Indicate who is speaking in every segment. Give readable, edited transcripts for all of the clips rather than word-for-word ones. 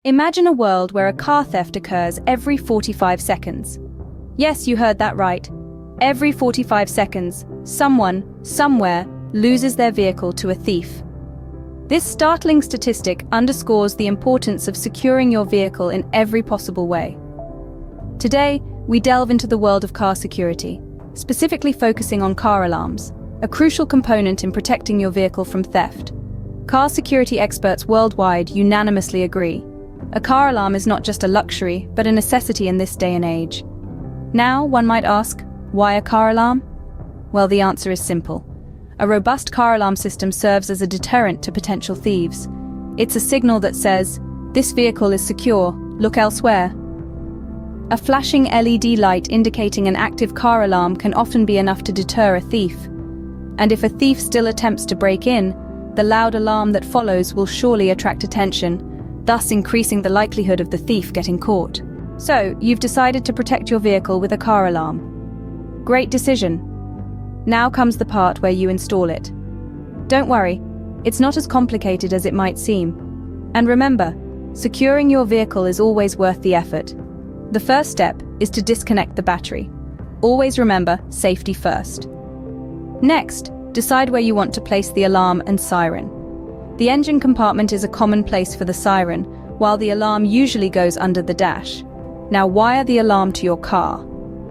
Speaker 1: Imagine a world where a car theft occurs every 45 seconds. Yes, you heard that right. Every 45 seconds, someone, somewhere, loses their vehicle to a thief. This startling statistic underscores the importance of securing your vehicle in every possible way. Today, we delve into the world of car security, specifically focusing on car alarms, a crucial component in protecting your vehicle from theft. Car security experts worldwide unanimously agree. A car alarm is not just a luxury, but a necessity in this day and age. Now, one might ask, why a car alarm? Well, the answer is simple. A robust car alarm system serves as a deterrent to potential thieves. It's a signal that says, "This vehicle is secure, look elsewhere." A flashing LED light indicating an active car alarm can often be enough to deter a thief. And if a thief still attempts to break in, the loud alarm that follows will surely attract attention, thus increasing the likelihood of the thief getting caught. So, you've decided to protect your vehicle with a car alarm. Great decision. Now comes the part where you install it. Don't worry, it's not as complicated as it might seem. And remember, securing your vehicle is always worth the effort. The first step is to disconnect the battery. Always remember, safety first. Next, decide where you want to place the alarm and siren. The engine compartment is a common place for the siren, while the alarm usually goes under the dash. Now wire the alarm to your car.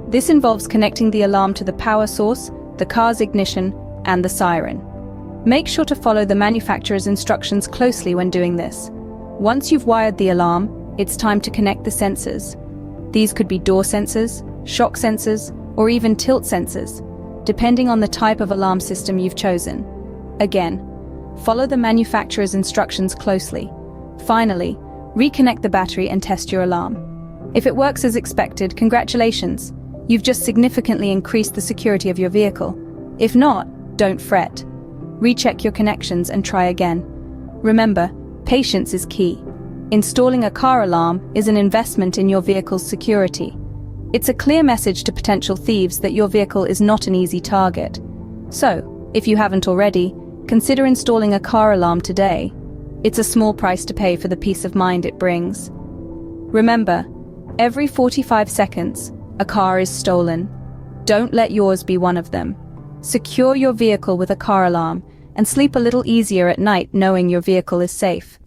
Speaker 1: This involves connecting the alarm to the power source, the car's ignition, and the siren. Make sure to follow the manufacturer's instructions closely when doing this. Once you've wired the alarm, it's time to connect the sensors. These could be door sensors, shock sensors, or even tilt sensors, depending on the type of alarm system you've chosen. Again, follow the manufacturer's instructions closely. Finally, reconnect the battery and test your alarm. If it works as expected, congratulations. You've just significantly increased the security of your vehicle. If not, don't fret. Recheck your connections and try again. Remember, patience is key. Installing a car alarm is an investment in your vehicle's security. It's a clear message to potential thieves that your vehicle is not an easy target. So, if you haven't already, consider installing a car alarm today. It's a small price to pay for the peace of mind it brings. Remember, every 45 seconds, a car is stolen. Don't let yours be one of them. Secure your vehicle with a car alarm and sleep a little easier at night knowing your vehicle is safe.